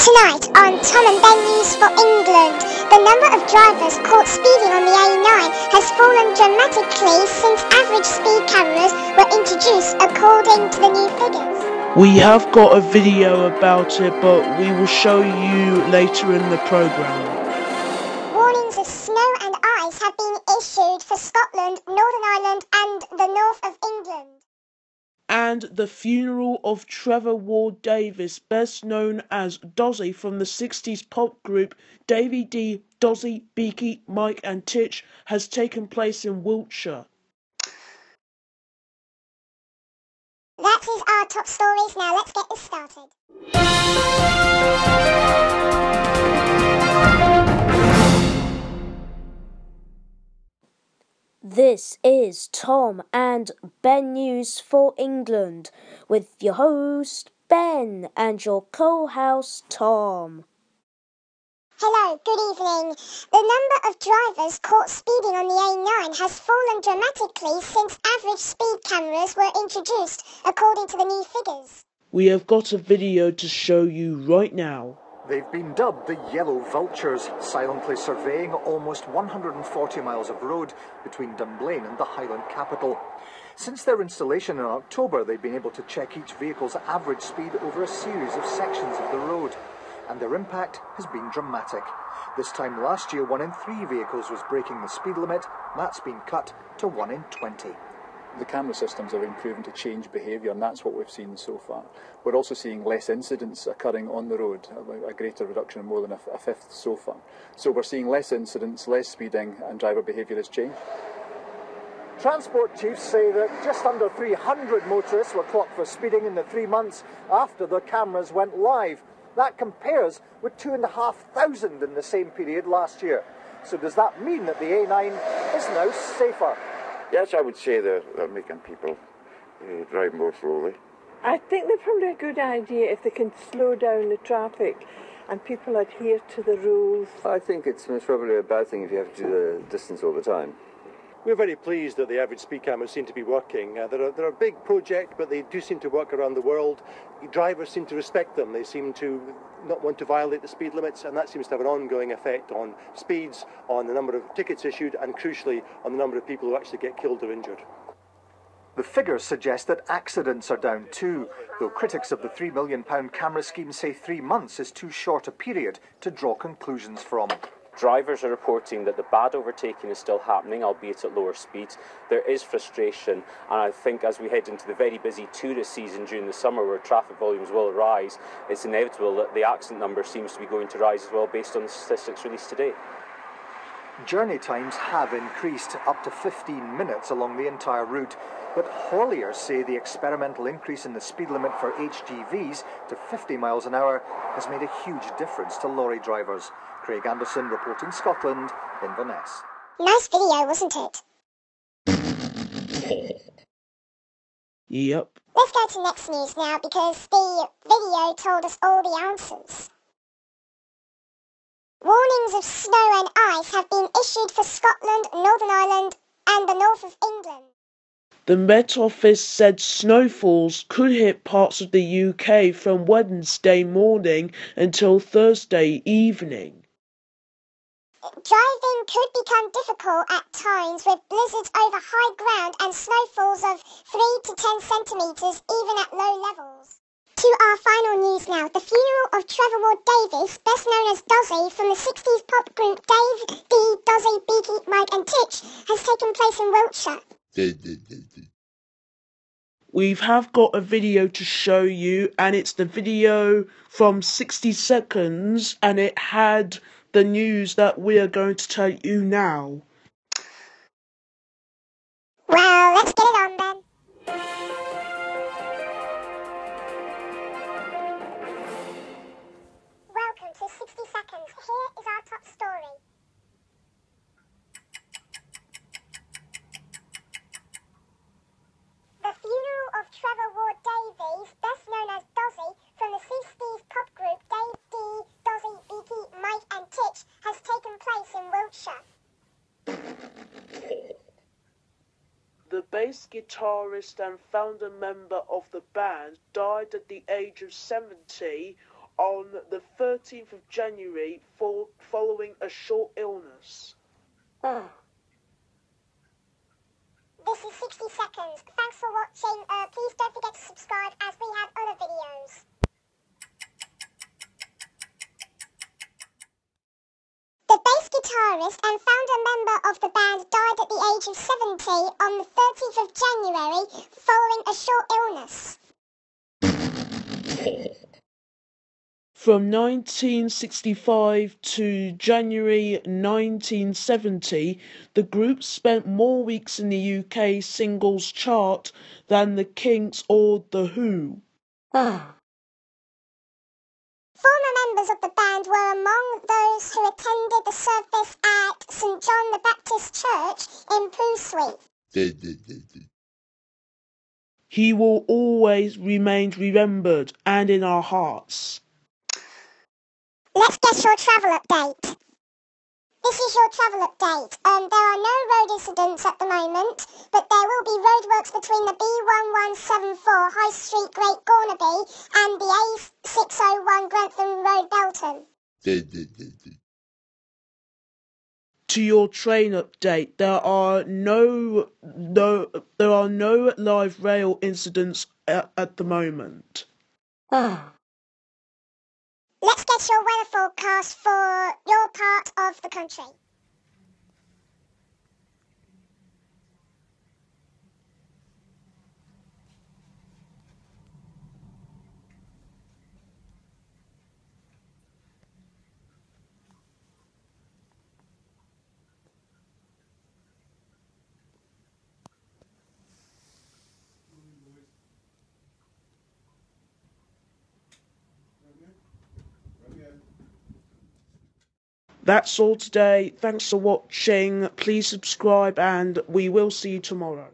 Tonight on Tom and Ben News for England, the number of drivers caught speeding on the A9 has fallen dramatically since average speed cameras were introduced according to the new figures. We have got a video about it, but we will show you later in the programme. Warnings of snow and ice have been issued for Scotland, Northern Ireland and the north of England. And the funeral of Trevor Ward Davies, best known as Dozy from the 60s pop group Davey D, Dozy, Beaky, Mike and Titch, has taken place in Wiltshire. That is our top stories. Now let's get this started. This is Tom and Ben News for England with your host Ben and your co-host Tom. Hello, good evening. The number of drivers caught speeding on the A9 has fallen dramatically since average speed cameras were introduced, according to the new figures. We have got a video to show you right now. They've been dubbed the Yellow Vultures, silently surveying almost 140 miles of road between Dunblane and the Highland capital. Since their installation in October, they've been able to check each vehicle's average speed over a series of sections of the road. And their impact has been dramatic. This time last year, 1 in 3 vehicles was breaking the speed limit. That's been cut to 1 in 20. The camera systems are improving to change behaviour, and that's what we've seen so far. We're also seeing less incidents occurring on the road, a greater reduction of more than a fifth so far. So we're seeing less incidents, less speeding, and driver behaviour has changed. Transport chiefs say that just under 300 motorists were clocked for speeding in the 3 months after the cameras went live. That compares with 2,500 in the same period last year. So does that mean that the A9 is now safer? Yes, I would say they're making people drive more slowly. I think they're probably a good idea if they can slow down the traffic and people adhere to the rules. I think it's probably a bad thing if you have to do the distance all the time. We're very pleased that the average speed cameras seem to be working. They're a big project, but they do seem to work around the world. Drivers seem to respect them. They seem to not want to violate the speed limits, and that seems to have an ongoing effect on speeds, on the number of tickets issued, and crucially, on the number of people who actually get killed or injured. The figures suggest that accidents are down too, though critics of the £3 million camera scheme say 3 months is too short a period to draw conclusions from. Drivers are reporting that the bad overtaking is still happening, albeit at lower speeds. There is frustration, and I think as we head into the very busy tourist season during the summer where traffic volumes will rise, it's inevitable that the accident number seems to be going to rise as well based on the statistics released today. Journey times have increased up to 15 minutes along the entire route, but hauliers say the experimental increase in the speed limit for HGVs to 50 miles an hour has made a huge difference to lorry drivers. Craig Anderson reporting Scotland, Inverness. Nice video, wasn't it? Yep. Let's go to next news now because the video told us all the answers. Warnings of snow and ice have been issued for Scotland, Northern Ireland and the north of England. The Met Office said snowfalls could hit parts of the UK from Wednesday morning until Thursday evening. Driving could become difficult at times with blizzards over high ground and snowfalls of 3 to 10 centimetres even at low levels. To our final news now, the funeral of Trevor Ward Davies, best known as Dozy from the 60s pop group Dave, D, Dozy, Beaky, Mike and Titch, has taken place in Wiltshire. We have got a video to show you, and it's the video from 60 seconds, and it had the news that we are going to tell you now. Well, let's get it on then. Welcome to 60 Seconds. Here is our top story. The funeral of Trevor Ward Davies, best known as Dozy, from the 60s pop group Dave, D, Dozy, Beaky, Mike and Titch, has taken place in Wiltshire. The bass guitarist and founder member of the band died at the age of 70 on the 13th of January following a short illness. This is 60 seconds. Thanks for watching. Please don't forget to subscribe as we have other videos. The bass guitarist and founder member of the band died at the age of 70 on the 30th of January following a short illness. From 1965 to January 1970, the group spent more weeks in the UK singles chart than the Kinks or The Who. Former members of the band were among those who attended the service at St John the Baptist Church in Pusey. He will always remain remembered and in our hearts. Let's get your travel update. This is your travel update. There are no road incidents at the moment, but there will be roadworks between the B1174 High Street Great Gornaby and the A601 Grantham Road Belton. To your train update, there are no live rail incidents at the moment. Let's get your weather forecast for your part of the country. That's all today. Thanks for watching. Please subscribe and we will see you tomorrow.